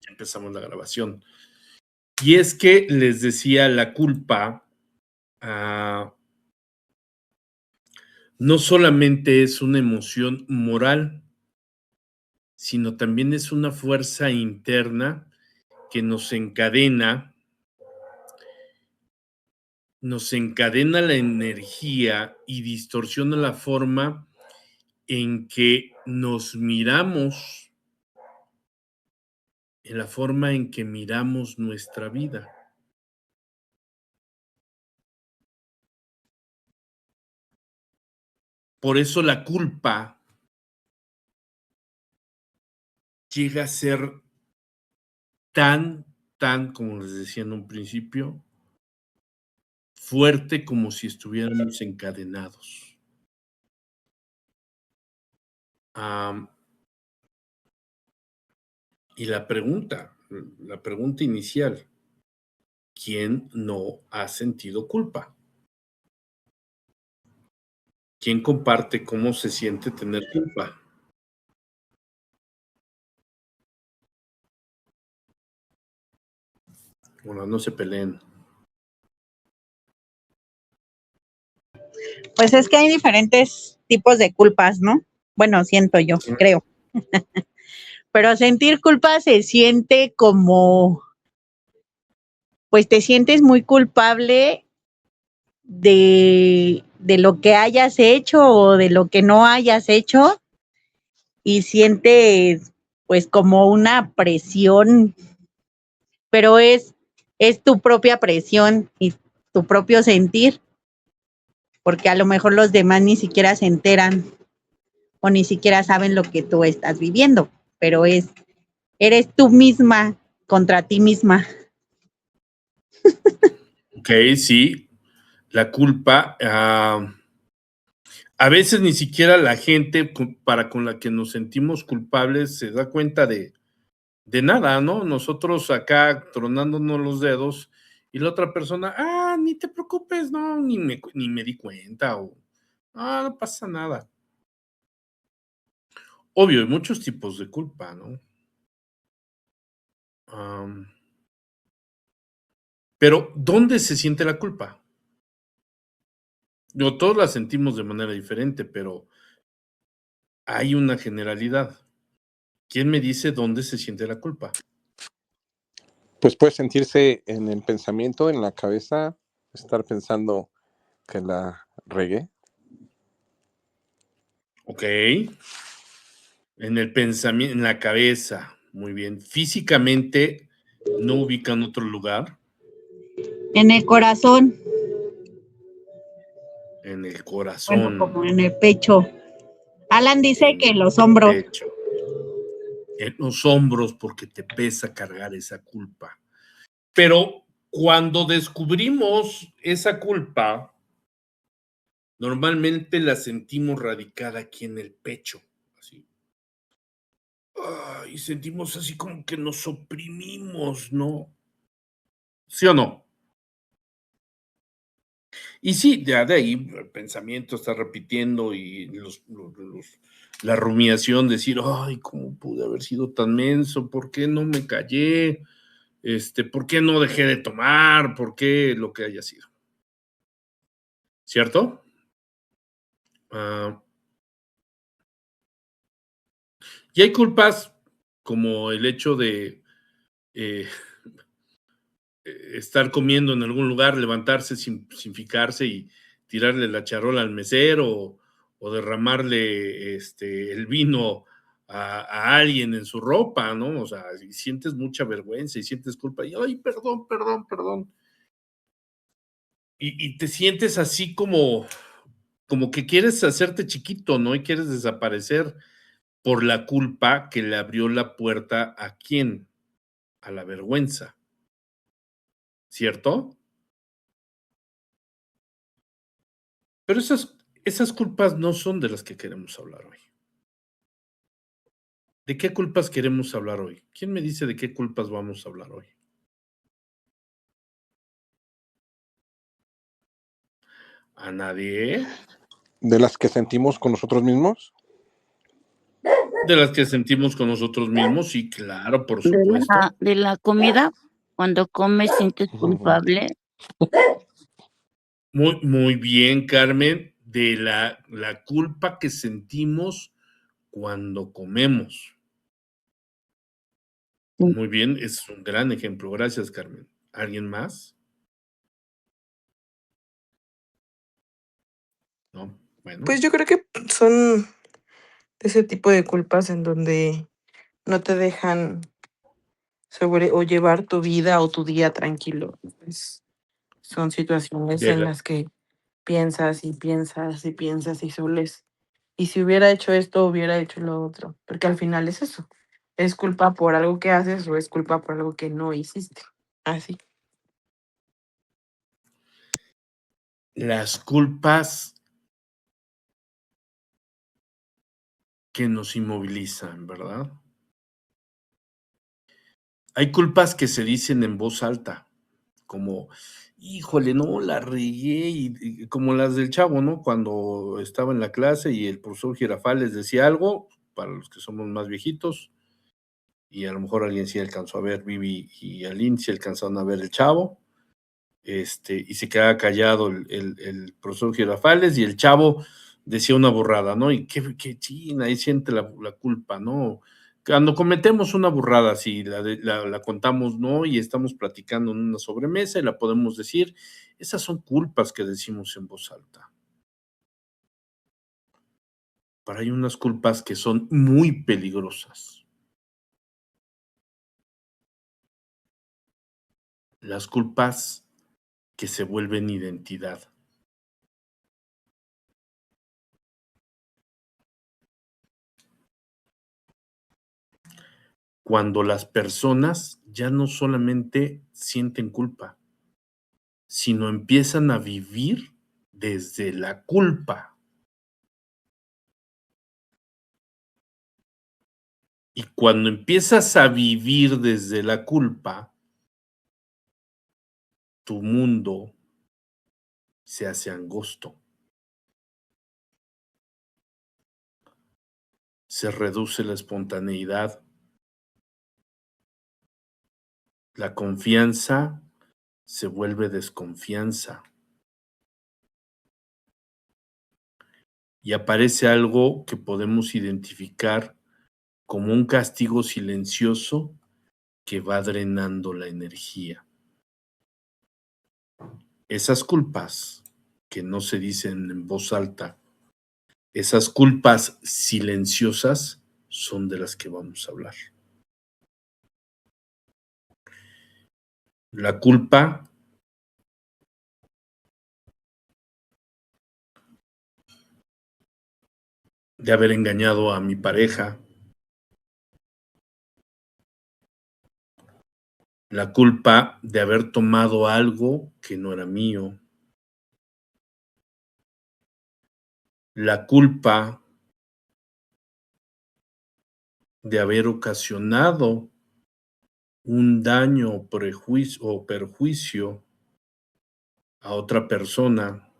Empezamos la grabación. Y es que les decía, la culpa no solamente es una emoción moral, sino también es una fuerza interna que nos encadena la energía y distorsiona la forma en que nos miramos, en la forma en que miramos nuestra vida. Por eso la culpa llega a ser tan, como les decía en un principio, fuerte como si estuviéramos encadenados. Y la pregunta inicial, ¿quién no ha sentido culpa? ¿Quién comparte cómo se siente tener culpa? Bueno, no se peleen. Pues es que hay diferentes tipos de culpas, ¿no? Bueno, siento yo, creo. Pero sentir culpa se siente como, pues te sientes muy culpable de lo que hayas hecho o de lo que no hayas hecho y sientes pues como una presión, pero es tu propia presión y tu propio sentir, porque a lo mejor los demás ni siquiera se enteran o ni siquiera saben lo que tú estás viviendo, pero eres tú misma contra ti misma. Ok, sí, la culpa, a veces ni siquiera la gente con la que nos sentimos culpables se da cuenta de nada, ¿no? Nosotros acá tronándonos los dedos y la otra persona, ni te preocupes, no, ni me di cuenta, o no pasa nada. Obvio, hay muchos tipos de culpa, ¿no? Pero, ¿dónde se siente la culpa? Todos la sentimos de manera diferente, pero hay una generalidad. ¿Quién me dice dónde se siente la culpa? Pues puede sentirse en el pensamiento, en la cabeza, estar pensando que la regué. Ok. En el pensamiento, en la cabeza. Muy bien. Físicamente, ¿no ubican otro lugar? En el corazón. En el corazón. Bueno, como en el pecho. Alan dice que en los hombros. Pecho. En los hombros, porque te pesa cargar esa culpa. Pero cuando descubrimos esa culpa, normalmente la sentimos radicada aquí en el pecho. Así. Y sentimos así como que nos oprimimos, ¿no? ¿Sí o no? Y sí, ya de ahí el pensamiento está repitiendo y la rumiación, decir, ay, ¿cómo pude haber sido tan menso? ¿Por qué no me callé? ¿Por qué no dejé de tomar? ¿Por qué lo que haya sido? ¿Cierto? Y hay culpas como el hecho de estar comiendo en algún lugar, levantarse sin fijarse y tirarle la charola al mesero o derramarle el vino a alguien en su ropa, ¿no? O sea, y sientes mucha vergüenza y sientes culpa y, ay, perdón. Y te sientes así como que quieres hacerte chiquito, ¿no? Y quieres desaparecer por la culpa que le abrió la puerta ¿a quién? A la vergüenza, ¿cierto? Pero esas culpas no son de las que queremos hablar hoy. ¿De qué culpas queremos hablar hoy? ¿Quién me dice de qué culpas vamos a hablar hoy? ¿A nadie? ¿De las que sentimos con nosotros mismos? De las que sentimos con nosotros mismos, sí, claro, por De supuesto. la comida, cuando comes sientes culpable. Muy bien, Carmen, de la culpa que sentimos cuando comemos. Sí. Muy bien, es un gran ejemplo. Gracias, Carmen. ¿Alguien más? No, bueno, Pues yo creo que son ese tipo de culpas en donde no te dejan sobre o llevar tu vida o tu día tranquilo. Pues, son situaciones de en la las que piensas y piensas y piensas y sueles, y si hubiera hecho esto, hubiera hecho lo otro, porque al final es eso, es culpa por algo que haces o es culpa por algo que no hiciste. Así. las culpas que nos inmovilizan, ¿verdad? Hay culpas que se dicen en voz alta, como, híjole, no, la regué, y como las del chavo, ¿no? Cuando estaba en la clase y el profesor Girafales decía algo, para los que somos más viejitos, y a lo mejor alguien sí alcanzó a ver, Vivi y Aline sí alcanzaron a ver el chavo, y se quedaba callado el profesor Girafales y el chavo decía una burrada, ¿no? Y qué china, ahí siente la culpa, ¿no? Cuando cometemos una burrada, si la contamos, ¿no? Y estamos platicando en una sobremesa y la podemos decir, esas son culpas que decimos en voz alta. Pero hay unas culpas que son muy peligrosas. Las culpas que se vuelven identidad. Cuando las personas ya no solamente sienten culpa, sino empiezan a vivir desde la culpa. Y cuando empiezas a vivir desde la culpa, tu mundo se hace angosto. Se reduce la espontaneidad. La confianza se vuelve desconfianza. Y aparece algo que podemos identificar como un castigo silencioso que va drenando la energía. Esas culpas que no se dicen en voz alta, esas culpas silenciosas son de las que vamos a hablar. La culpa de haber engañado a mi pareja, la culpa de haber tomado algo que no era mío, la culpa de haber ocasionado un daño o perjuicio a otra persona,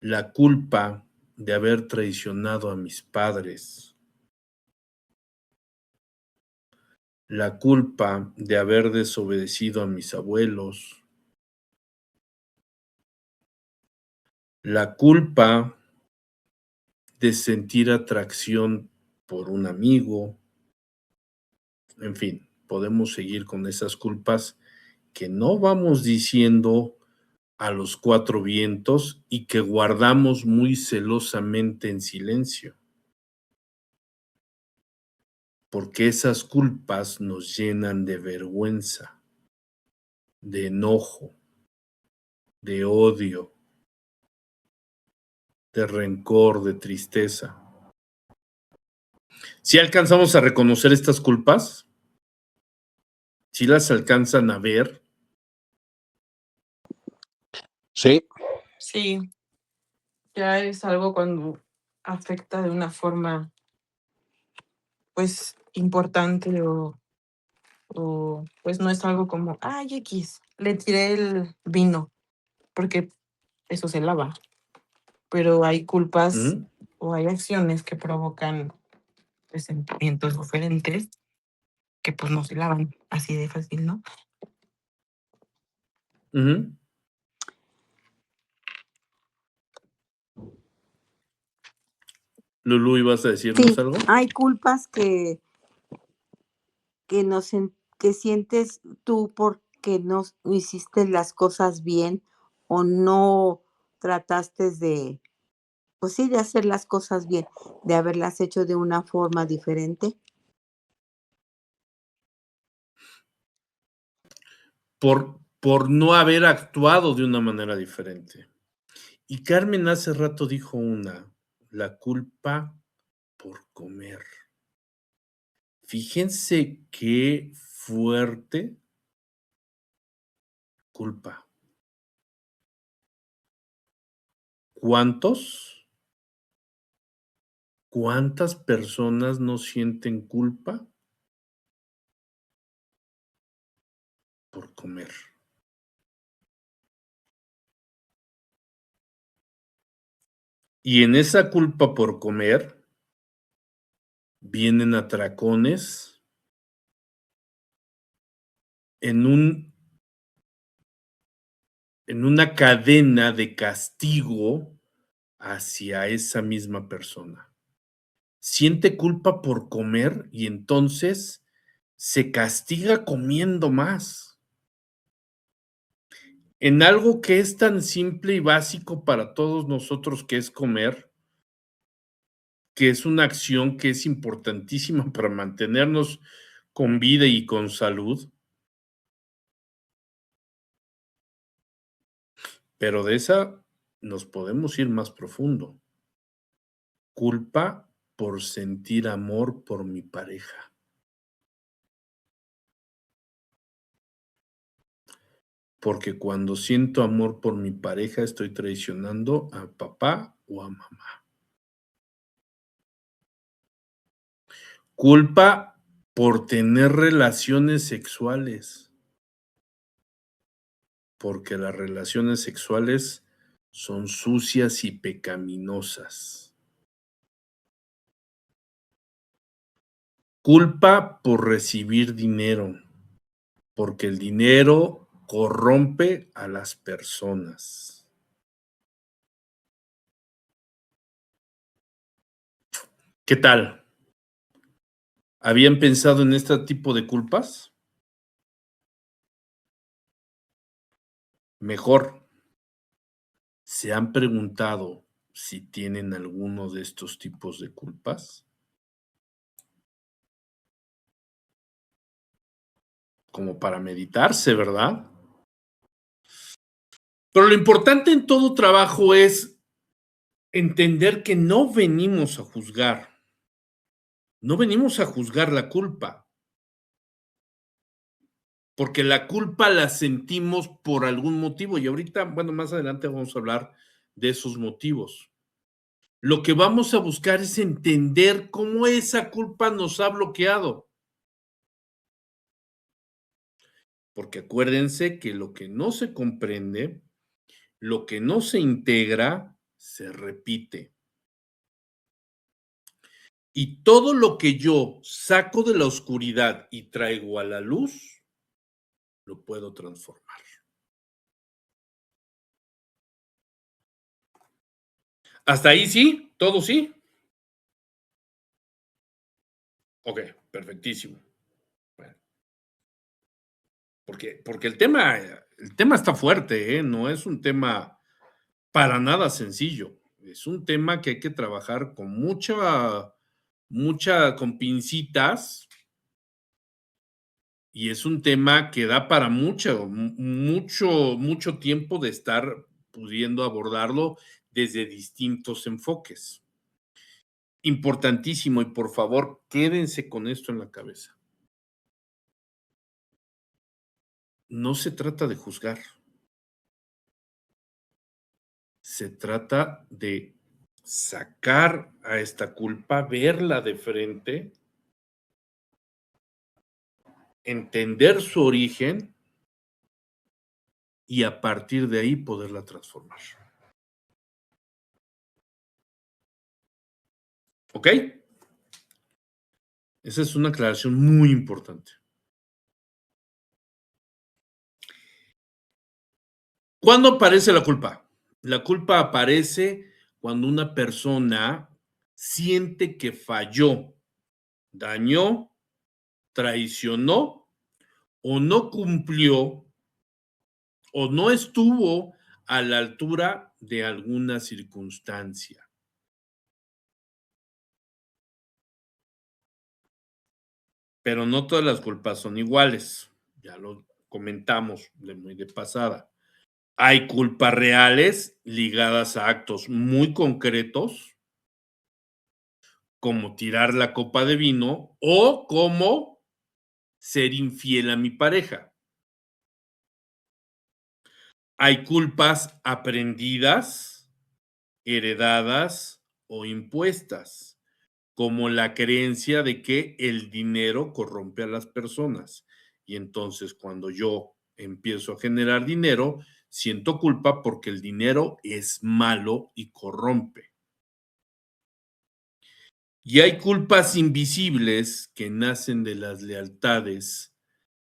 la culpa de haber traicionado a mis padres, la culpa de haber desobedecido a mis abuelos, la culpa de sentir atracción por un amigo, en fin, podemos seguir con esas culpas que no vamos diciendo a los cuatro vientos y que guardamos muy celosamente en silencio, porque esas culpas nos llenan de vergüenza, de enojo, de odio, de rencor, de tristeza. Si alcanzamos a reconocer estas culpas, si las alcanzan a ver, Sí, Sí, ya es algo cuando afecta de una forma, pues, importante pues, no es algo como: "Ay, equis, le tiré el vino", porque eso se lava, pero hay culpas ¿mm? o hay acciones que provocan pues, sentimientos diferentes que pues no se lavan así de fácil, ¿no? Ujú. Lulú, ¿ibas a decirnos Sí, algo? hay culpas que sientes tú porque no hiciste las cosas bien o no trataste de, pues sí, de hacer las cosas bien, de haberlas hecho de una forma diferente. Por no haber actuado de una manera diferente. Y Carmen hace rato dijo la culpa por comer. Fíjense qué fuerte culpa. ¿Cuántas personas no sienten culpa por comer? Y en esa culpa por comer vienen atracones en una cadena de castigo hacia esa misma persona. Siente culpa por comer y entonces se castiga comiendo más. En algo que es tan simple y básico para todos nosotros que es comer, que es una acción que es importantísima para mantenernos con vida y con salud, pero de esa nos podemos ir más profundo. Culpa por sentir amor por mi pareja. Porque cuando siento amor por mi pareja estoy traicionando a papá o a mamá. Culpa por tener relaciones sexuales. Porque las relaciones sexuales son sucias y pecaminosas. Culpa por recibir dinero, porque el dinero corrompe a las personas. ¿Qué tal? ¿Habían pensado en este tipo de culpas? Mejor, ¿se han preguntado si tienen alguno de estos tipos de culpas? Como para meditarse, ¿verdad? Pero lo importante en todo trabajo es entender que no venimos a juzgar. No venimos a juzgar la culpa, porque la culpa la sentimos por algún motivo y ahorita, bueno, más adelante vamos a hablar de esos motivos. Lo que vamos a buscar es entender cómo esa culpa nos ha bloqueado. Porque acuérdense que lo que no se comprende, lo que no se integra, se repite. Y todo lo que yo saco de la oscuridad y traigo a la luz, lo puedo transformar. ¿Hasta ahí sí? ¿Todo sí? Ok, perfectísimo. Bueno, porque el tema está fuerte, ¿eh? No es un tema para nada sencillo. Es un tema que hay que trabajar con con pincitas, y es un tema que da para mucho tiempo de estar pudiendo abordarlo desde distintos enfoques. Importantísimo, y por favor, quédense con esto en la cabeza. No se trata de juzgar. Se trata de sacar a esta culpa, verla de frente, entender su origen y a partir de ahí poderla transformar. ¿Ok? Esa es una aclaración muy importante. ¿Cuándo aparece la culpa? La culpa aparece cuando una persona siente que falló, dañó, traicionó o no cumplió o no estuvo a la altura de alguna circunstancia. Pero no todas las culpas son iguales. Ya lo comentamos muy de pasada. Hay culpas reales ligadas a actos muy concretos, como tirar la copa de vino o como ser infiel a mi pareja. Hay culpas aprendidas, heredadas o impuestas, como la creencia de que el dinero corrompe a las personas. Y entonces cuando yo empiezo a generar dinero, siento culpa porque el dinero es malo y corrompe. Y hay culpas invisibles que nacen de las lealtades,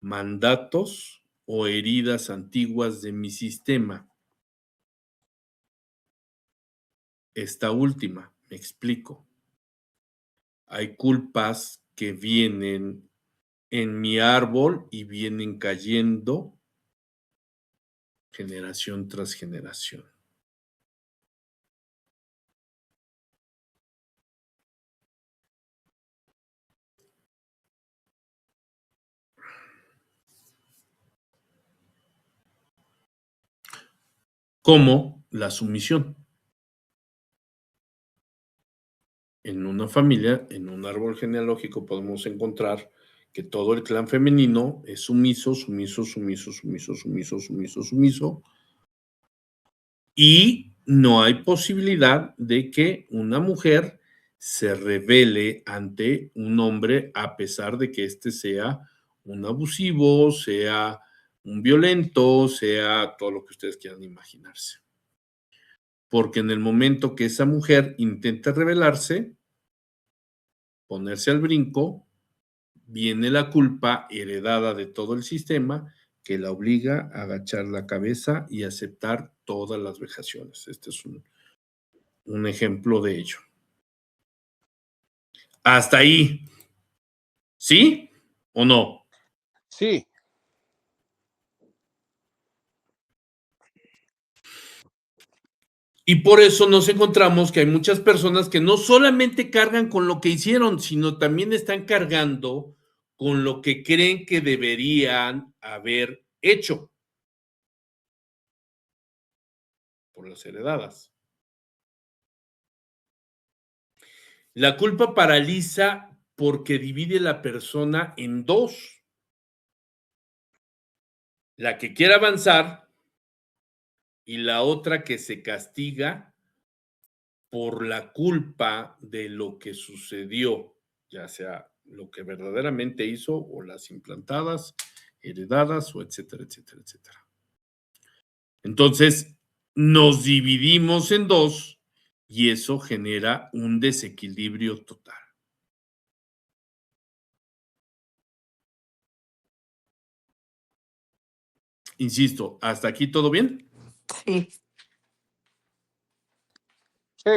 mandatos o heridas antiguas de mi sistema. Esta última, me explico. Hay culpas que vienen en mi árbol y vienen cayendo generación tras generación. Como la sumisión. En una familia, en un árbol genealógico, podemos encontrar que todo el clan femenino es sumiso, sumiso, sumiso, sumiso, sumiso, sumiso, sumiso, y no hay posibilidad de que una mujer se rebele ante un hombre a pesar de que éste sea un abusivo, sea un violento, sea todo lo que ustedes quieran imaginarse. Porque en el momento que esa mujer intenta rebelarse, ponerse al brinco, viene la culpa heredada de todo el sistema que la obliga a agachar la cabeza y aceptar todas las vejaciones. Este es un ejemplo de ello. Hasta ahí. ¿Sí o no? Sí, Y por eso nos encontramos que hay muchas personas que no solamente cargan con lo que hicieron, sino también están cargando con lo que creen que deberían haber hecho por las heredadas. La culpa paraliza porque divide la persona en dos. La que quiere avanzar y la otra que se castiga por la culpa de lo que sucedió, ya sea lo que verdaderamente hizo o las implantadas, heredadas o etcétera, etcétera, etcétera. Entonces, nos dividimos en dos y eso genera un desequilibrio total. Insisto, ¿hasta aquí todo bien? Sí. sí.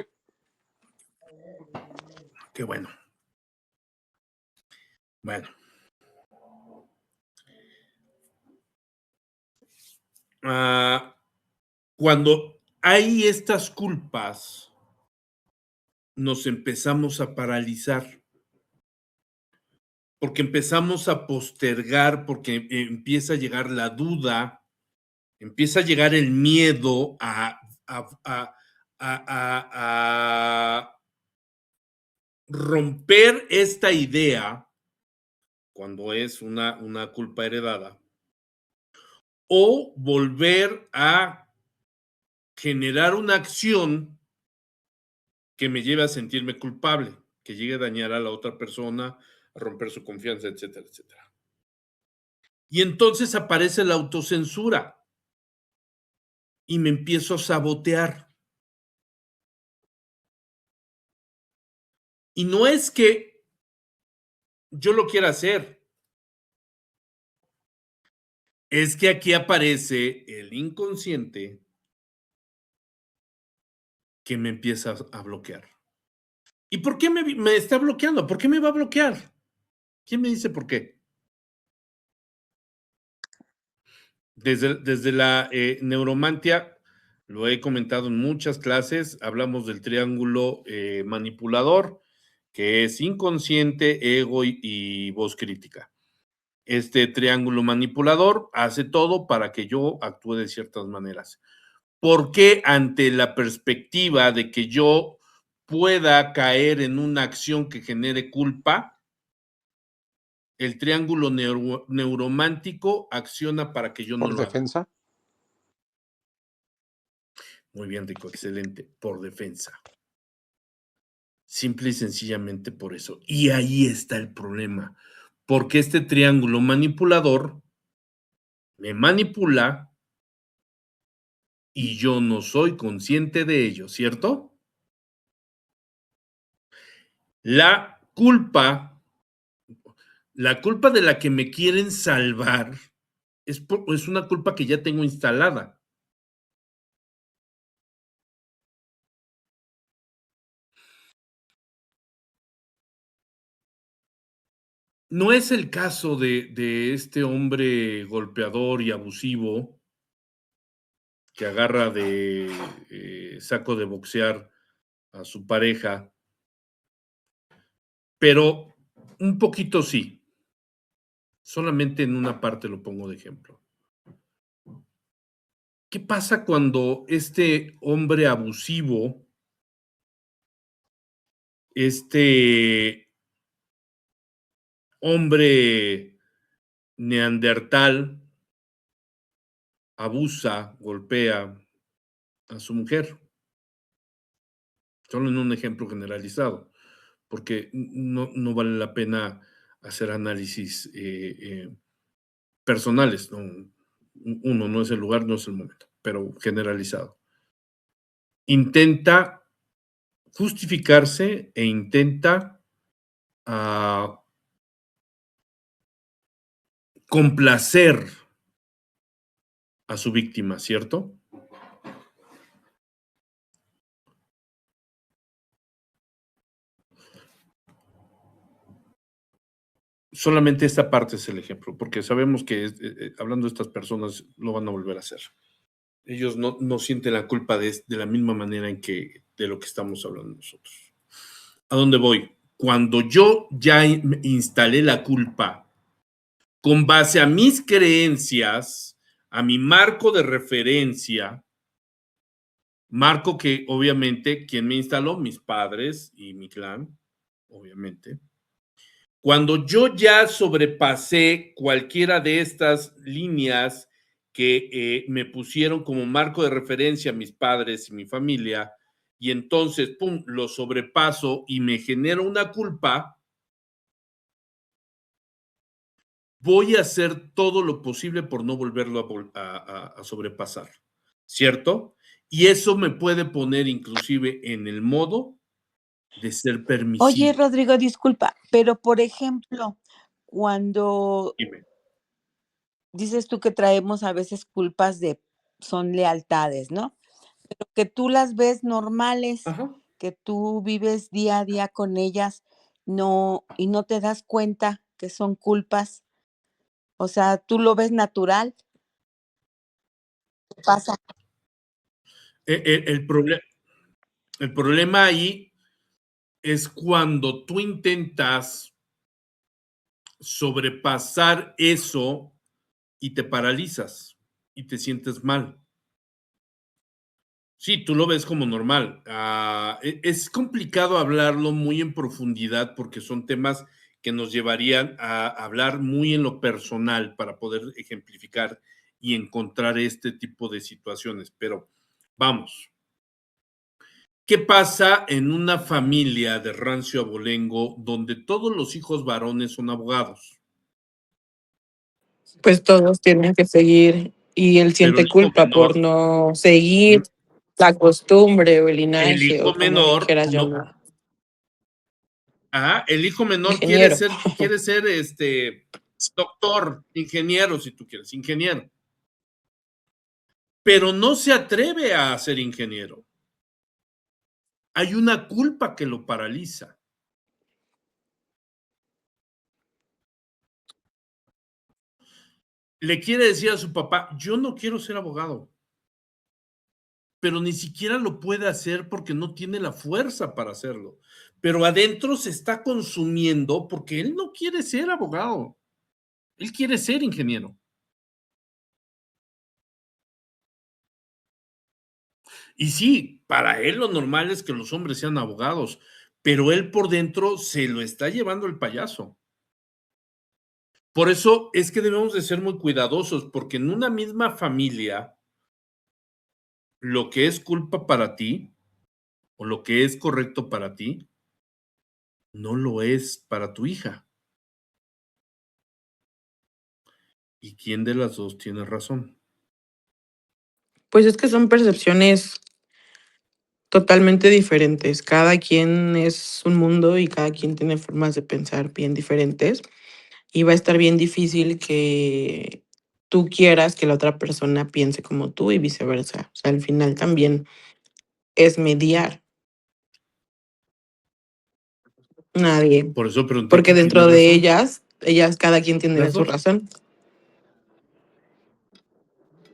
Qué bueno. Bueno. Cuando hay estas culpas, nos empezamos a paralizar, porque empezamos a postergar, porque empieza a llegar la duda, empieza a llegar el miedo a romper esta idea cuando es una culpa heredada, o volver a generar una acción que me lleve a sentirme culpable, que llegue a dañar a la otra persona, a romper su confianza, etcétera, etcétera. Y entonces aparece la autocensura y me empiezo a sabotear. Y no es que yo lo quiera hacer, es que aquí aparece el inconsciente que me empieza a bloquear. ¿Y por qué me está bloqueando? ¿Por qué me va a bloquear? ¿Quién me dice por qué? Desde la neuromantia, lo he comentado en muchas clases, hablamos del triángulo manipulador, que es inconsciente, ego y voz crítica. Este triángulo manipulador hace todo para que yo actúe de ciertas maneras. ¿Por qué ante la perspectiva de que yo pueda caer en una acción que genere culpa, el triángulo neuromántico acciona para que yo no ¿Por lo haga? defensa? Muy bien, Rico, excelente. Por defensa. Simple y sencillamente por eso. Y ahí está el problema. Porque este triángulo manipulador me manipula y yo no soy consciente de ello, ¿cierto? La culpa de la que me quieren salvar es una culpa que ya tengo instalada. No es el caso de este hombre golpeador y abusivo que agarra de saco de boxear a su pareja, pero un poquito sí. Solamente en una parte lo pongo de ejemplo. ¿Qué pasa cuando este hombre abusivo, este hombre neandertal, abusa, golpea a su mujer? Solo en un ejemplo generalizado, porque no vale la pena hacer análisis personales. Uno, no es el lugar, no es el momento, pero generalizado. Intenta justificarse e intenta complacer a su víctima, ¿cierto? Solamente esta parte es el ejemplo, porque sabemos que hablando de estas personas lo van a volver a hacer. Ellos no sienten la culpa de la misma manera de lo que estamos hablando nosotros. ¿A dónde voy? Cuando yo ya instalé la culpa con base a mis creencias, a mi marco de referencia, marco que obviamente, ¿quién me instaló? Mis padres y mi clan, obviamente. Cuando yo ya sobrepasé cualquiera de estas líneas que me pusieron como marco de referencia mis padres y mi familia, y entonces, pum, lo sobrepaso y me genera una culpa, voy a hacer todo lo posible por no volverlo a sobrepasar, ¿cierto? Y eso me puede poner inclusive en el modo de ser permisivo. Oye, Rodrigo, disculpa, pero por ejemplo, cuando Dime. dices tú que traemos a veces culpas son lealtades, ¿no? Pero que tú las ves normales, Ajá. que tú vives día a día con ellas, y no te das cuenta que son culpas. O sea, tú lo ves natural. ¿Qué pasa? El problema ahí es cuando tú intentas sobrepasar eso y te paralizas y te sientes mal. Sí, tú lo ves como normal. Es complicado hablarlo muy en profundidad porque son temas que nos llevarían a hablar muy en lo personal para poder ejemplificar y encontrar este tipo de situaciones. Pero vamos. ¿Qué pasa en una familia de rancio abolengo donde todos los hijos varones son abogados? Pues todos tienen que seguir y él Pero siente culpa por no seguir la costumbre o el el linaje hijo o como le menor quieras no, llamar. Ajá, el hijo menor Ingeniero. quiere ser doctor, ingeniero, si tú quieres, ingeniero. Pero no se atreve a ser ingeniero. Hay una culpa que lo paraliza. Le quiere decir a su papá, yo no quiero ser abogado, pero ni siquiera lo puede hacer porque no tiene la fuerza para hacerlo. Pero adentro se está consumiendo porque él no quiere ser abogado, él quiere ser ingeniero. Y sí, para él lo normal es que los hombres sean abogados, pero él por dentro se lo está llevando el payaso. Por eso es que debemos de ser muy cuidadosos, porque en una misma familia, lo que es culpa para ti o lo que es correcto para ti, no lo es para tu hija. ¿Y quién de las dos tiene razón? Pues es que son percepciones totalmente diferentes. Cada quien es un mundo y cada quien tiene formas de pensar bien diferentes. Y va a estar bien difícil que tú quieras que la otra persona piense como tú y viceversa. O sea, al final también es mediar. Nadie. Por eso pregunté Porque quién tiene dentro de razón. ellas cada quien tiene Las su dos. razón.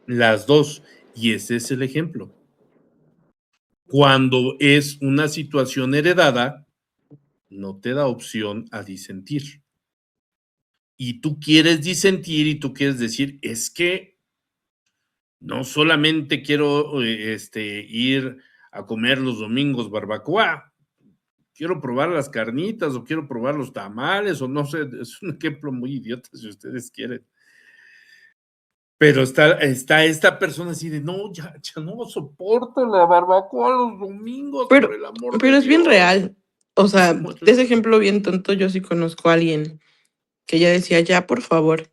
Las dos. Y ese es el ejemplo. Cuando es una situación heredada, no te da opción a disentir. Y tú quieres disentir y tú quieres decir, es que no solamente quiero ir a comer los domingos barbacoa, quiero probar las carnitas o quiero probar los tamales o no sé, es un ejemplo muy idiota si ustedes quieren. Pero está esta persona así de, no, ya no soporto la barbacoa los domingos, por Pero, el amor pero de es bien Dios. real. O Y se sea, muere de la ese persona. ejemplo bien tonto, yo sí conozco a alguien que ya decía, ya, por favor.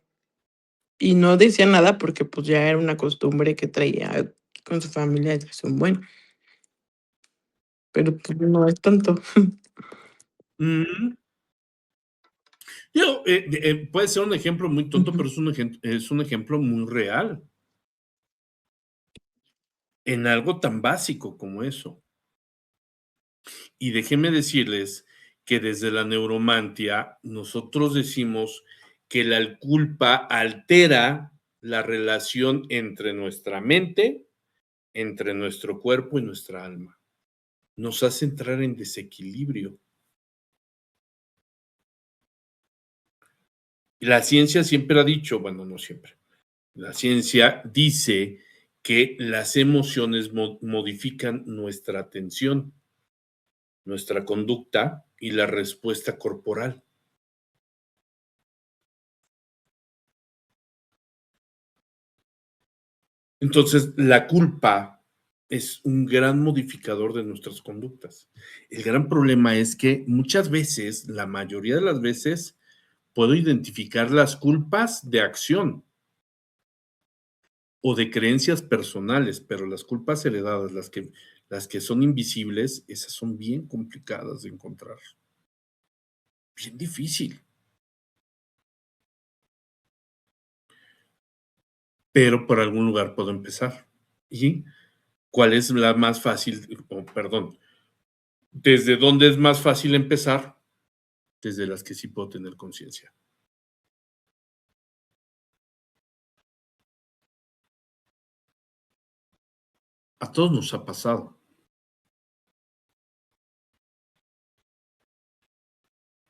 Y no decía nada porque pues ya era una costumbre que traía con su familia desde hace un buen. Pero pues no es tanto. Mm. Puede ser un ejemplo muy tonto, pero es un ejemplo muy real en algo tan básico como eso. Y déjenme decirles que desde la neuromantia nosotros decimos que la culpa altera la relación entre nuestra mente, entre nuestro cuerpo y nuestra alma. Nos hace entrar en desequilibrio. Y la ciencia siempre ha dicho, bueno, no siempre, la ciencia dice que las emociones modifican nuestra atención, nuestra conducta y la respuesta corporal. Entonces, la culpa es un gran modificador de nuestras conductas. El gran problema es que muchas veces, la mayoría de las veces, puedo identificar las culpas de acción o de creencias personales, pero las culpas heredadas, las que son invisibles, esas son bien complicadas de encontrar. Bien difícil. Pero por algún lugar puedo empezar. ¿Y cuál es la más fácil? Perdón, ¿desde dónde es más fácil empezar? Desde las que sí puedo tener conciencia. A todos nos ha pasado.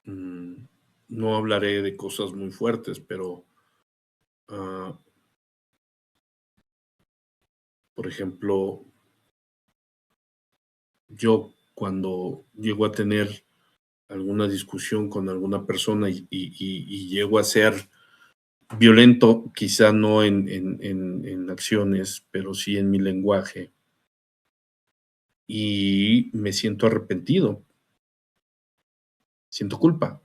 No hablaré de cosas muy fuertes, pero, por ejemplo, yo cuando llego a tener alguna discusión con alguna persona y llego a ser violento, quizá no en acciones, pero sí en mi lenguaje, y me siento arrepentido, siento culpa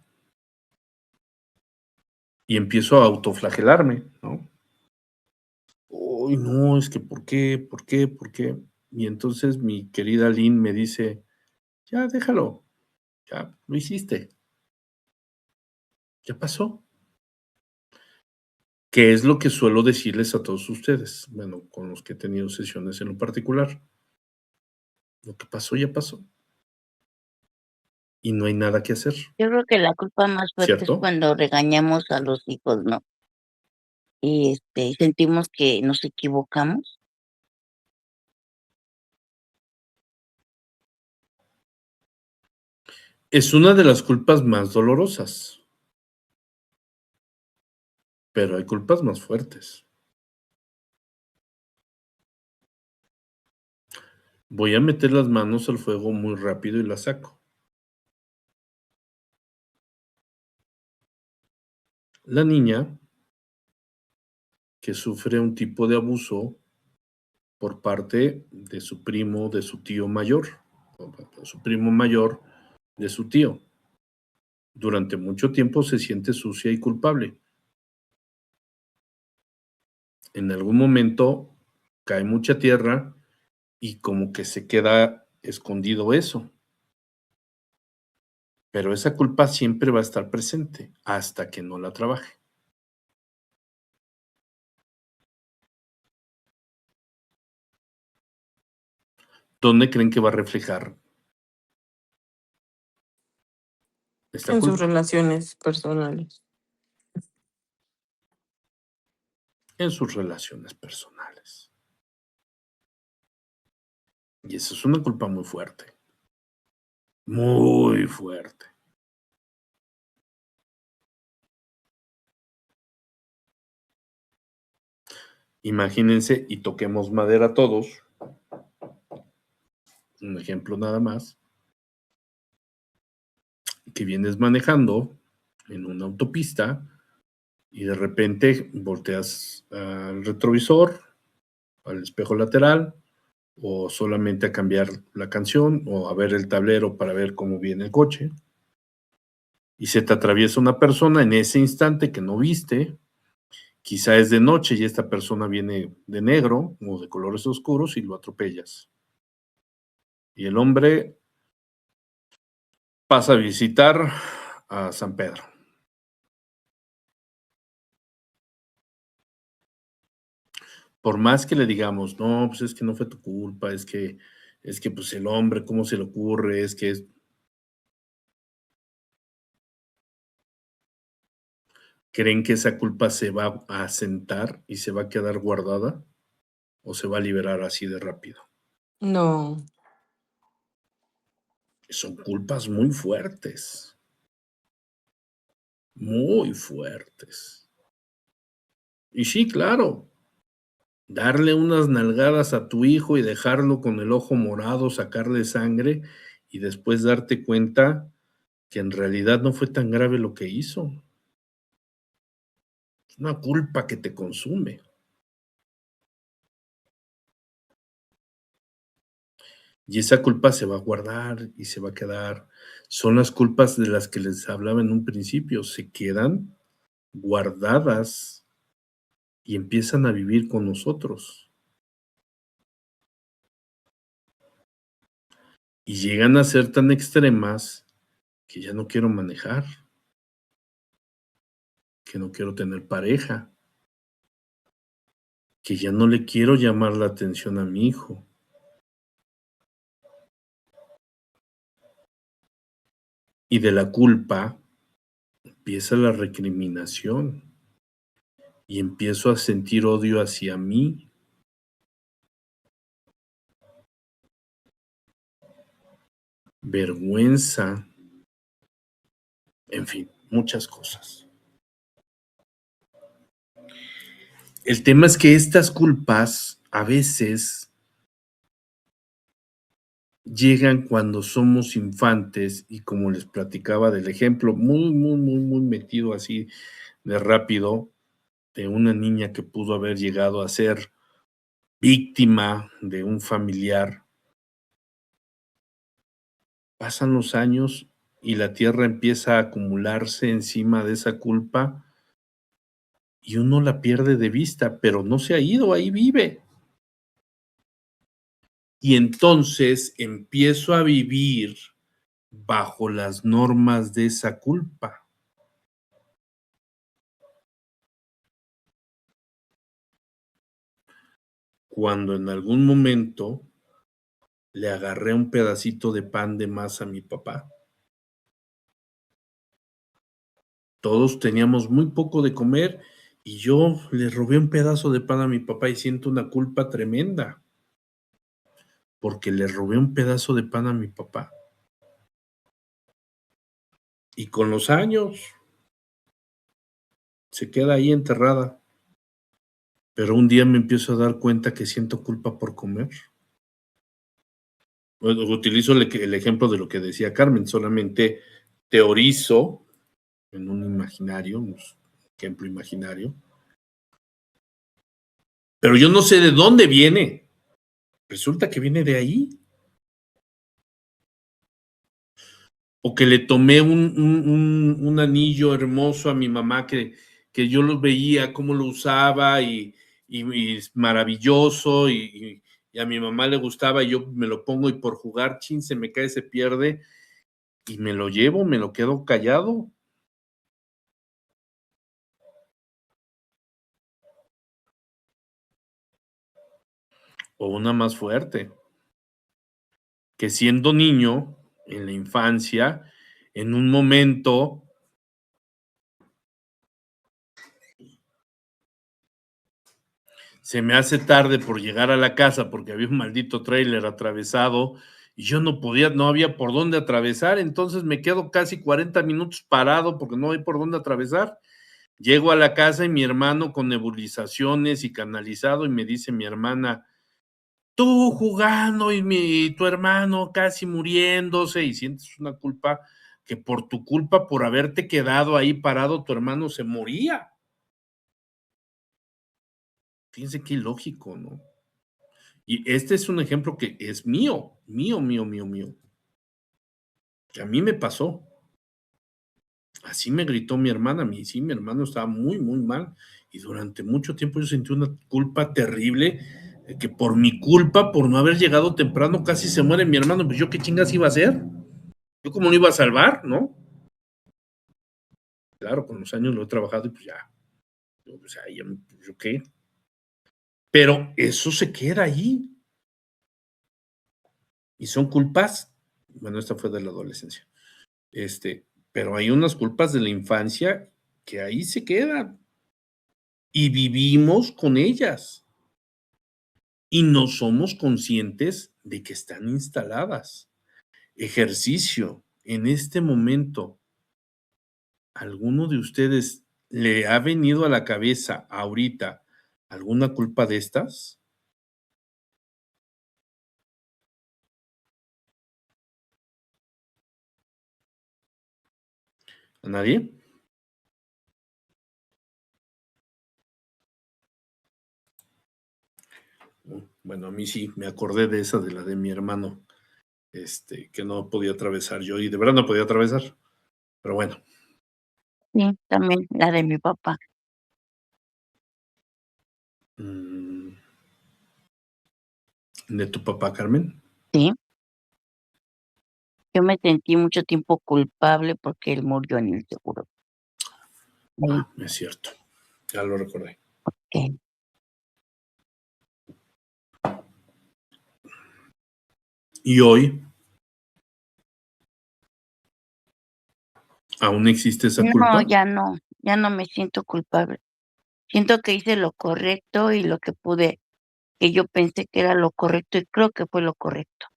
y empiezo a autoflagelarme, ¿no? Uy, no, es que ¿por qué? ¿Por qué? ¿Por qué? Y entonces mi querida Lynn me dice, ya déjalo, ya lo hiciste, Ya pasó. ¿Qué es lo que suelo decirles a todos ustedes? Bueno, con los que he tenido sesiones en lo particular. Lo que pasó, ya pasó. Y no hay nada que hacer, Yo creo que la culpa más fuerte es ¿cierto? cuando regañamos a los hijos, ¿no? Y sentimos que nos equivocamos. Es una de las culpas más dolorosas, pero hay culpas más fuertes. Voy a meter las manos al fuego muy rápido y las saco. La niña que sufre un tipo de abuso por parte de su primo, de su tío mayor, o su primo mayor, de su tío. Durante mucho tiempo se siente sucia y culpable. En algún momento cae mucha tierra y como que se queda escondido eso. Pero esa culpa siempre va a estar presente hasta que no la trabaje. ¿Dónde creen que va a reflejar esta En sus culpa? relaciones personales. En sus relaciones personales. Y esa es una culpa muy fuerte. Muy fuerte. Imagínense y toquemos madera todos. Un ejemplo nada más. Que vienes manejando en una autopista y de repente volteas al retrovisor, al espejo lateral, o solamente a cambiar la canción, o a ver el tablero para ver cómo viene el coche, y se te atraviesa una persona en ese instante que no viste, quizá es de noche y esta persona viene de negro o de colores oscuros y lo atropellas. Y el hombre pasa a visitar a San Pedro. Por más que le digamos, no, pues es que no fue tu culpa, es que pues el hombre, ¿cómo se le ocurre? Es que es... ¿Creen que esa culpa se va a asentar y se va a quedar guardada? ¿O se va a liberar así de rápido? No. Son culpas muy fuertes. Muy fuertes. Y sí, claro, darle unas nalgadas a tu hijo y dejarlo con el ojo morado, sacarle sangre y después darte cuenta que en realidad no fue tan grave lo que hizo. Es una culpa que te consume. Y esa culpa se va a guardar y se va a quedar. Son las culpas de las que les hablaba en un principio. Se quedan guardadas y empiezan a vivir con nosotros. Y llegan a ser tan extremas que ya no quiero manejar, que no quiero tener pareja, que ya no le quiero llamar la atención a mi hijo. Y de la culpa empieza la recriminación y empiezo a sentir odio hacia mí. Vergüenza, en fin, muchas cosas. El tema es que estas culpas a veces llegan cuando somos infantes y como les platicaba del ejemplo muy metido así de rápido de una niña que pudo haber llegado a ser víctima de un familiar. Pasan los años y la tierra empieza a acumularse encima de esa culpa y uno la pierde de vista, pero no se ha ido, ahí vive. Y entonces empiezo a vivir bajo las normas de esa culpa. cuando en algún momento le agarré un pedacito de pan de más a mi papá. Todos teníamos muy poco de comer y yo le robé un pedazo de pan a mi papá y siento una culpa tremenda porque le robé un pedazo de pan a mi papá. Y con los años se queda ahí enterrada. Pero un día me empiezo a dar cuenta que siento culpa por comer. Bueno, utilizo el ejemplo de lo que decía Carmen, solamente teorizo en un imaginario, un ejemplo imaginario. Pero yo no sé de dónde viene. Resulta que viene de ahí. O que le tomé un anillo hermoso a mi mamá que yo lo veía, cómo lo usaba y es maravilloso y a mi mamá le gustaba y yo me lo pongo y por jugar, chin, se me cae, se pierde y me lo llevo, me lo quedo callado. O una más fuerte, que siendo niño, en la infancia, en un momento se me hace tarde por llegar a la casa porque había un maldito tráiler atravesado y yo no había por dónde atravesar, entonces me quedo casi 40 minutos parado porque no hay por dónde atravesar. Llego a la casa y mi hermano con nebulizaciones y canalizado y me dice mi hermana, tú jugando y tu hermano casi muriéndose y sientes una culpa que por tu culpa, por haberte quedado ahí parado, tu hermano se moría. Fíjense qué ilógico, ¿no? Y este es un ejemplo que es mío, que a mí me pasó. Así me gritó mi hermana, sí, mi hermano estaba muy, muy mal y durante mucho tiempo yo sentí una culpa terrible, que por mi culpa, por no haber llegado temprano, casi se muere mi hermano, pues yo qué chingas iba a hacer, yo cómo lo iba a salvar, ¿no? Claro, con los años lo he trabajado y pues ya, pues ahí, ¿yo qué? Pero eso se queda ahí. Y son culpas, bueno, esta fue de la adolescencia, pero hay unas culpas de la infancia que ahí se quedan y vivimos con ellas y no somos conscientes de que están instaladas. Ejercicio, en este momento, ¿alguno de ustedes le ha venido a la cabeza ahorita alguna culpa de estas? ¿A nadie? Bueno, a mí sí, me acordé de esa, de la de mi hermano, que no podía atravesar yo, y de verdad no podía atravesar, pero bueno. Sí, también la de mi papá. ¿De tu papá, Carmen? Sí. Yo me sentí mucho tiempo culpable porque él murió en el seguro. Sí. Es cierto, ya lo recordé. Okay. ¿Y hoy aún existe esa culpa? No, ya no me siento culpable. Siento que hice lo correcto y lo que pude, que yo pensé que era lo correcto y creo que fue lo correcto.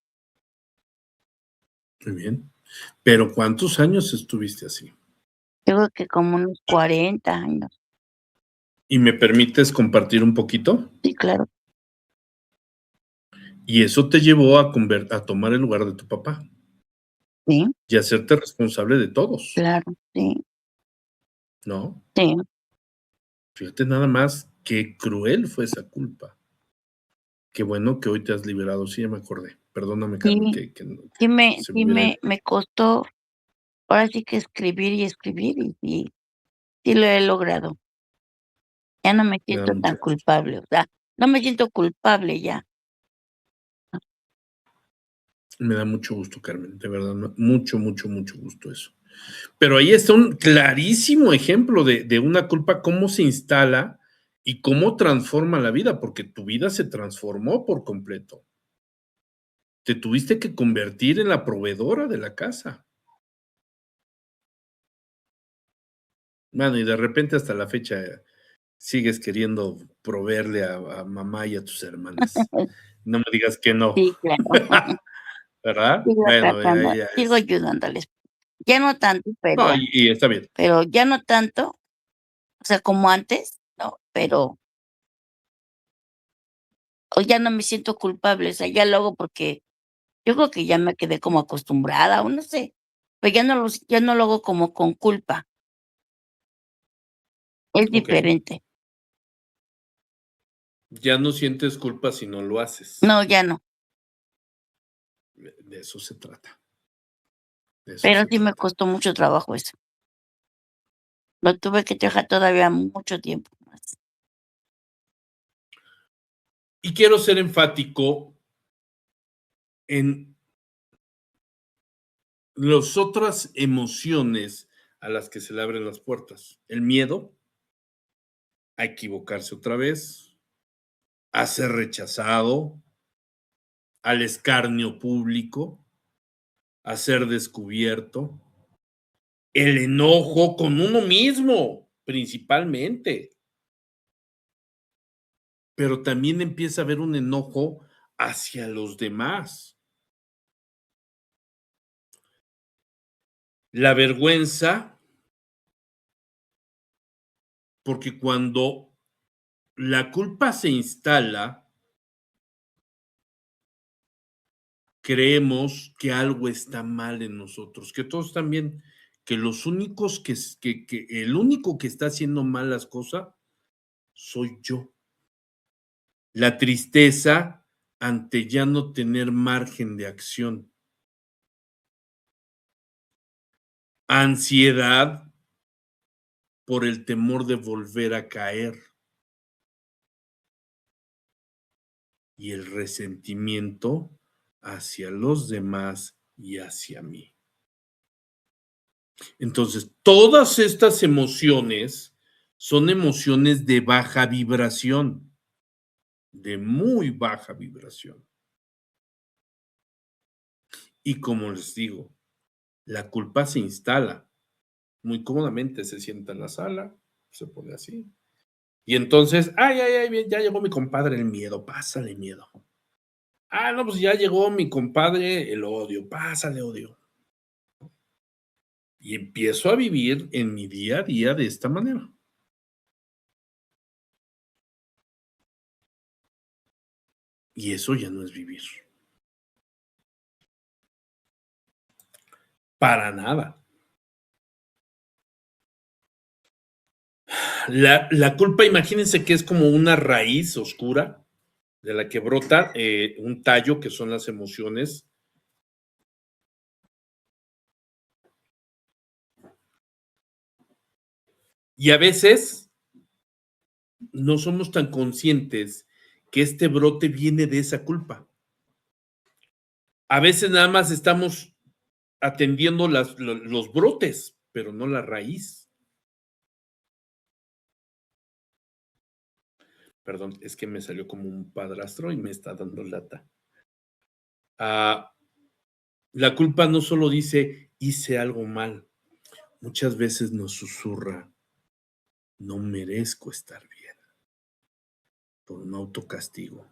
Muy bien. ¿Pero cuántos años estuviste así? Creo que como unos 40 años. ¿Y me permites compartir un poquito? Sí, claro. Y eso te llevó a tomar el lugar de tu papá. Sí. Y hacerte responsable de todos. Claro, sí. ¿No? Sí. Fíjate nada más qué cruel fue esa culpa. Qué bueno que hoy te has liberado. Sí, ya me acordé. Perdóname, Carmen, Sí, me costó, ahora sí que escribir y sí lo he logrado. Ya no me siento tan culpable, o sea, no me siento culpable ya. Me da mucho gusto, Carmen, de verdad, mucho gusto eso. Pero ahí está un clarísimo ejemplo de una culpa, cómo se instala y cómo transforma la vida, porque tu vida se transformó por completo. Te tuviste que convertir en la proveedora de la casa. Bueno, y de repente hasta la fecha sigues queriendo proveerle a mamá y a tus hermanas. No me digas que no. Sí, claro. ¿Verdad? Sigo Bueno, tratando, ya sigo es. ayudándoles. Ya no tanto, No, y está bien. pero ya no tanto, o sea, como antes, ¿no? Pero hoy ya no me siento culpable, o sea, ya lo hago porque yo creo que ya me quedé como acostumbrada, o no sé, pero ya no lo hago como con culpa, es Ok. diferente. Ya no sientes culpa si no lo haces. No, ya no, De eso se trata. De eso pero se sí me trata. costó mucho trabajo eso. Lo tuve que dejar todavía mucho tiempo más. Y quiero ser enfático en las otras emociones a las que se le abren las puertas. El miedo a equivocarse otra vez, a ser rechazado, al escarnio público, a ser descubierto, el enojo con uno mismo, principalmente. Pero también empieza a haber un enojo hacia los demás. La vergüenza, porque cuando la culpa se instala, creemos que algo está mal en nosotros, que todos están bien, que los únicos que el único que está haciendo mal las cosas soy yo. La tristeza ante ya no tener margen de acción. Ansiedad por el temor de volver a caer. Y el resentimiento hacia los demás y hacia mí. Entonces, todas estas emociones son emociones de baja vibración, de muy baja vibración. Y como les digo, la culpa se instala muy cómodamente, se sienta en la sala, se pone así. Y entonces, bien, ya llegó mi compadre el miedo, pásale miedo. No, pues ya llegó mi compadre el odio, pásale odio. Y empiezo a vivir en mi día a día de esta manera. Y eso ya no es vivir. Para nada. La culpa, imagínense que es como una raíz oscura de la que brota un tallo que son las emociones. Y a veces no somos tan conscientes que este brote viene de esa culpa. A veces nada más estamos atendiendo los brotes, pero no la raíz. Perdón, es que me salió como un padrastro y me está dando lata. La culpa no solo dice hice algo mal, muchas veces nos susurra no merezco estar bien, por un autocastigo.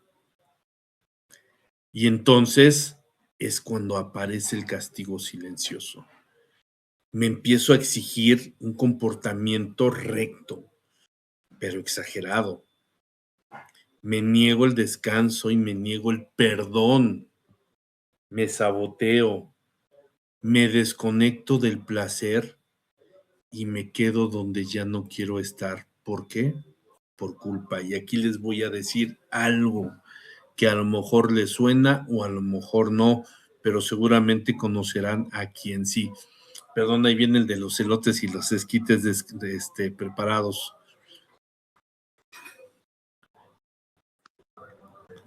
Y entonces es cuando aparece el castigo silencioso. Me empiezo a exigir un comportamiento recto, pero exagerado. Me niego el descanso y me niego el perdón. Me saboteo, me desconecto del placer y me quedo donde ya no quiero estar. ¿Por qué? Por culpa. Y aquí les voy a decir algo que a lo mejor les suena o a lo mejor no, pero seguramente conocerán a quien sí. Perdón, ahí viene el de los elotes y los esquites preparados.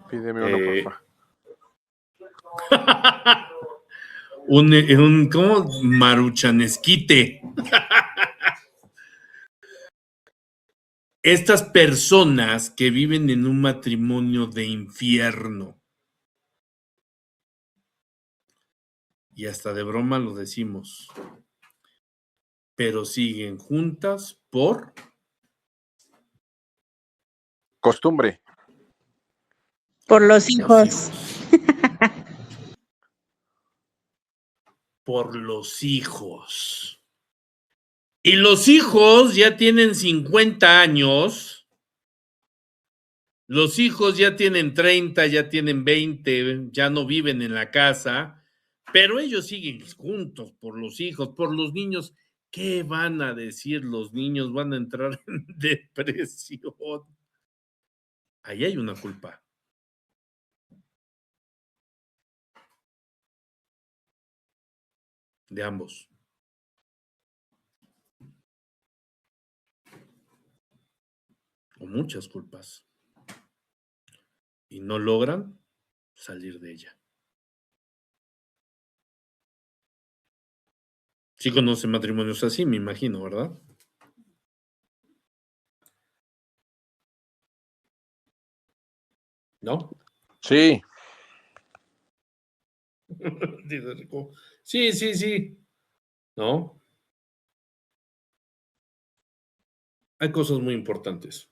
Pídeme uno, porfa. ¿Cómo? Maruchanesquite. estas personas que viven en un matrimonio de infierno, y hasta de broma lo decimos, pero siguen juntas por costumbre. Por los los hijos. hijos. Por los hijos. Y los hijos ya tienen 50 años. Los hijos ya tienen 30, ya tienen 20, ya no viven en la casa, pero ellos siguen juntos por los hijos, por los niños. ¿Qué van a decir los niños? Van a entrar en depresión. Ahí hay una culpa. De ambos. O muchas culpas. Y no logran salir de ella. Sí conoce matrimonios así, me imagino, ¿verdad? ¿No? Sí. Dice Rico. Sí, sí, sí. ¿No? Hay cosas muy importantes.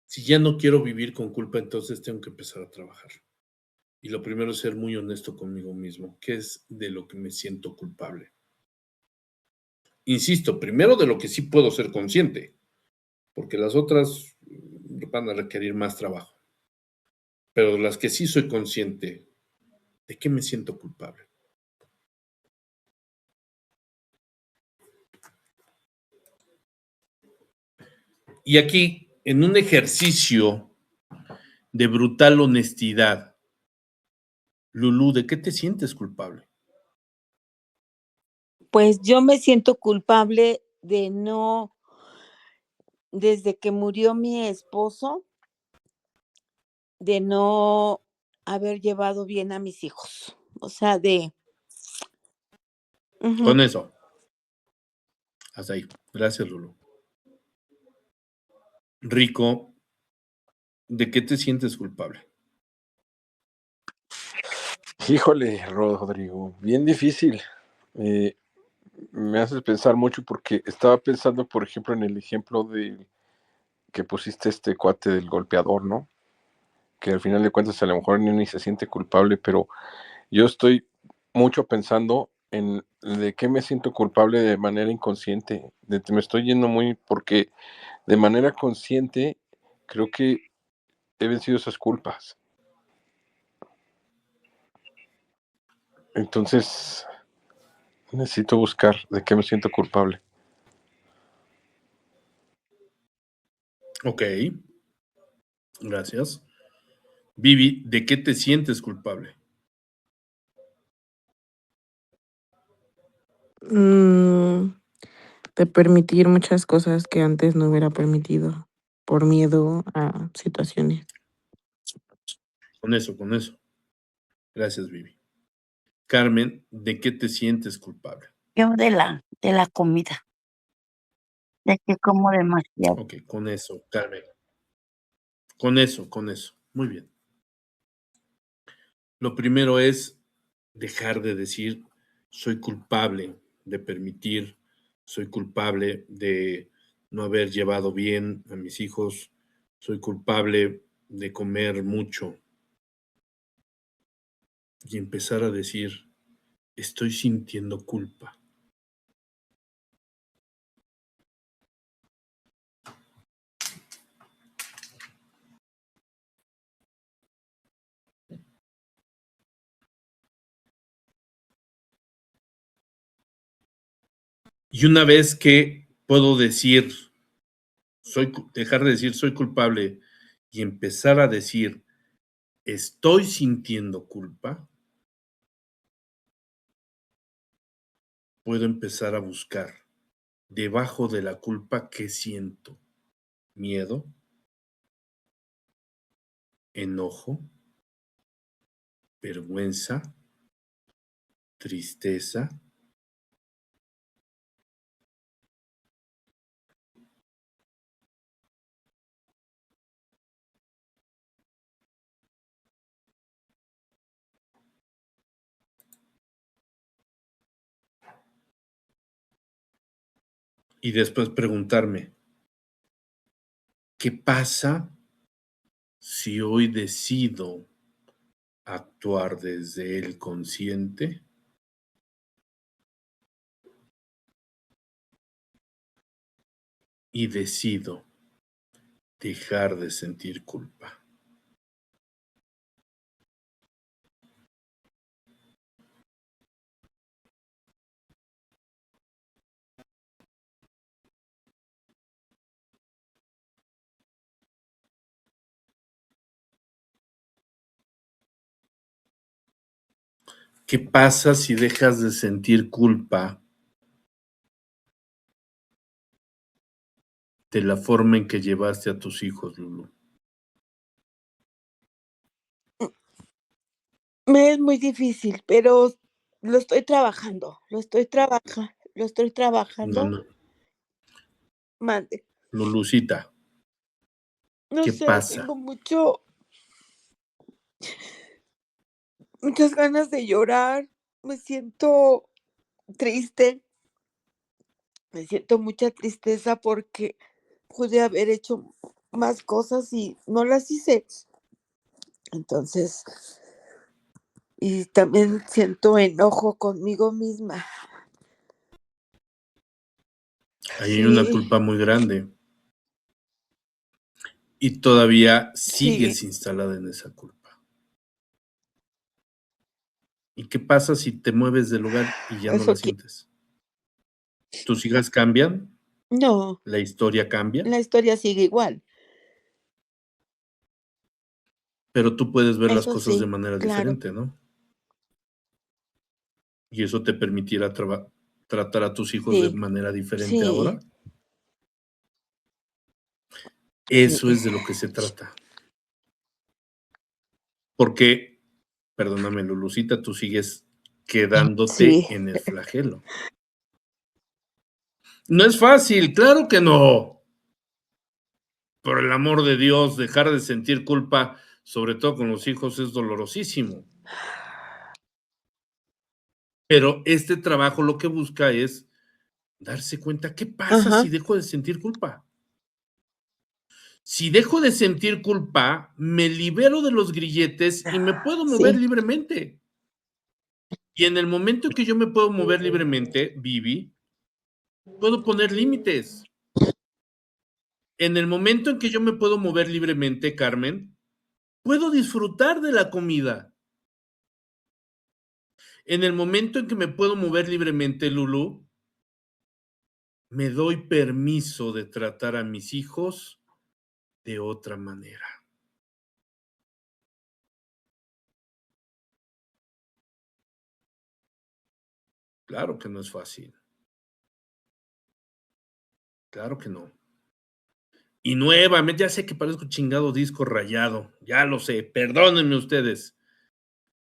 Si ya no quiero vivir con culpa, entonces tengo que empezar a trabajar. Y lo primero es ser muy honesto conmigo mismo. ¿Qué es de lo que me siento culpable? Insisto, primero de lo que sí puedo ser consciente, porque las otras van a requerir más trabajo. Pero de las que sí soy consciente, ¿de qué me siento culpable? Y aquí, en un ejercicio de brutal honestidad, Lulú, ¿de qué te sientes culpable? Pues yo me siento culpable de no, desde que murió mi esposo, de no haber llevado bien a mis hijos. O sea, Con eso. Hasta ahí. Gracias, Lulú. Rico, ¿de qué te sientes culpable? Híjole, Rodrigo, bien difícil. Me haces pensar mucho porque estaba pensando, por ejemplo, en el ejemplo de que pusiste este cuate del golpeador, ¿no? Que al final de cuentas a lo mejor ni se siente culpable, pero yo estoy mucho pensando en de qué me siento culpable de manera inconsciente. Me estoy yendo muy porque de manera consciente creo que he vencido esas culpas. Entonces necesito buscar de qué me siento culpable. Ok. Gracias. Vivi, ¿de qué te sientes culpable? De permitir muchas cosas que antes no hubiera permitido por miedo a situaciones. Con eso, con eso. Gracias, Vivi. Carmen, ¿de qué te sientes culpable? Yo de la comida, de que como demasiado. Ok, con eso, Carmen. Con eso, con eso. Muy bien. Lo primero es dejar de decir soy culpable de permitir, soy culpable de no haber llevado bien a mis hijos, soy culpable de comer mucho y empezar a decir estoy sintiendo culpa. Y una vez que puedo decir, dejar de decir soy culpable y empezar a decir estoy sintiendo culpa, puedo empezar a buscar debajo de la culpa qué siento. Miedo, enojo, vergüenza, tristeza, Y después preguntarme, ¿qué pasa si hoy decido actuar desde el consciente? Y decido dejar de sentir culpa. ¿Qué pasa si dejas de sentir culpa de la forma en que llevaste a tus hijos, Lulu? Me es muy difícil, pero lo estoy trabajando, lo estoy No, trabajando. no. Mande. Lulucita, No ¿qué sé, pasa? tengo muchas ganas de llorar, me siento triste, me siento mucha tristeza porque pude haber hecho más cosas y no las hice. Entonces, y también siento enojo conmigo misma. Ahí hay una Sí, culpa muy grande y todavía sí, sigues instalada en esa culpa. ¿Y qué pasa si te mueves del lugar y ya no la eso que sientes? ¿Tus hijas cambian? no, ¿La historia cambia? la historia sigue igual. Pero tú puedes ver las Eso cosas de sí, manera claro. diferente, ¿no? Y eso te permitirá tratar a tus hijos de Sí, manera diferente sí, ahora. sí, Eso es de lo que se trata. Porque, perdóname, Lulucita, tú sigues sí. quedándote en el flagelo. No es fácil, claro que no. Por el amor de Dios, dejar de sentir culpa, sobre todo con los hijos, es dolorosísimo. Pero este trabajo lo que busca es darse cuenta, ¿qué pasa si Ajá, dejo de sentir culpa? Si dejo de sentir culpa, me libero de los grilletes y me puedo mover sí, libremente. Y en el momento en que yo me puedo mover libremente, Vivi, puedo poner límites. En el momento en que yo me puedo mover libremente, Carmen, puedo disfrutar de la comida. En el momento en que me puedo mover libremente, Lulu, me doy permiso de tratar a mis hijos de otra manera. Claro que no es fácil. Claro que no. Y nuevamente, ya sé que parezco chingado disco rayado, ya lo sé, perdónenme ustedes,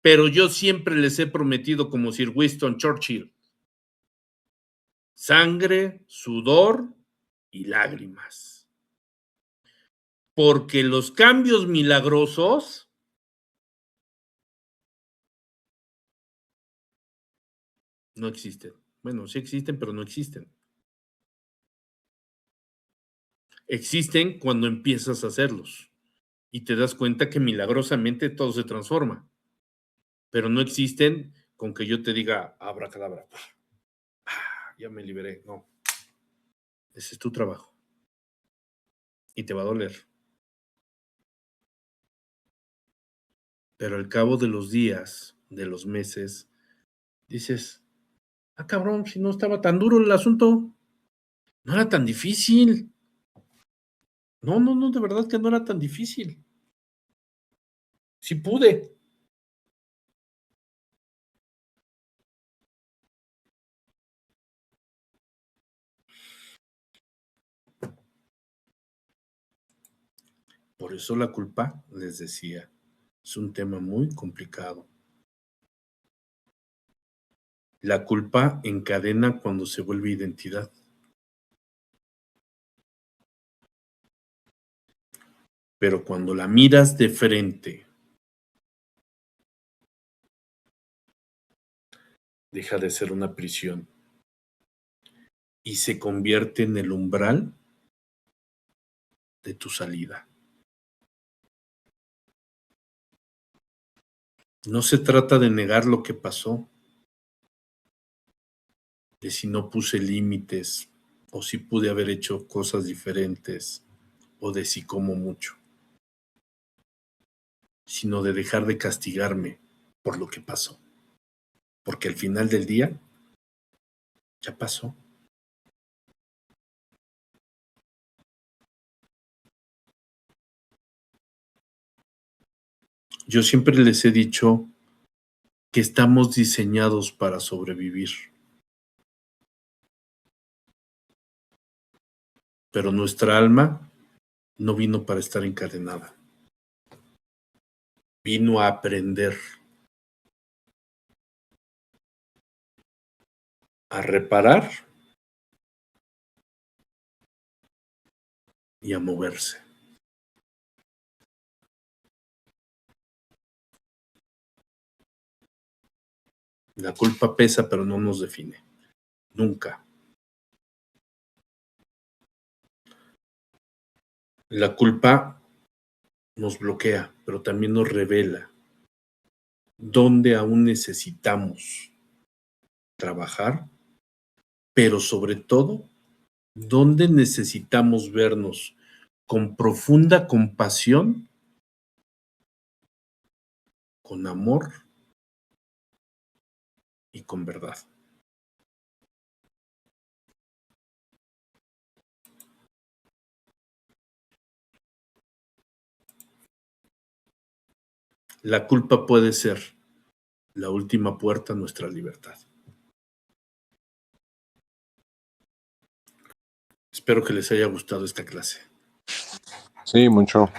pero yo siempre les he prometido como Sir Winston Churchill, sangre, sudor y lágrimas. Porque los cambios milagrosos no existen. Bueno, sí existen, pero no existen. Existen cuando empiezas a hacerlos y te das cuenta que milagrosamente todo se transforma, pero no existen con que yo te diga abracadabra. Ya me liberé. No, ese es tu trabajo y te va a doler. Pero al cabo de los días, de los meses, dices, ah, cabrón, si no estaba tan duro el asunto, no era tan difícil. No, no, no, de verdad que no era tan difícil. Sí pude. Por eso la culpa, les decía, es un tema muy complicado. La culpa encadena cuando se vuelve identidad. Pero cuando la miras de frente, deja de ser una prisión y se convierte en el umbral de tu salida. No se trata de negar lo que pasó, de si no puse límites o si pude haber hecho cosas diferentes o de si como mucho, sino de dejar de castigarme por lo que pasó, porque al final del día ya pasó. Yo siempre les he dicho que estamos diseñados para sobrevivir, pero nuestra alma no vino para estar encadenada, vino a aprender, a reparar y a moverse. La culpa pesa, pero no nos define, nunca. La culpa nos bloquea, pero también nos revela dónde aún necesitamos trabajar, pero sobre todo, dónde necesitamos vernos con profunda compasión, con amor y con verdad. La culpa puede ser la última puerta a nuestra libertad. Espero que les haya gustado esta clase. Sí, mucho.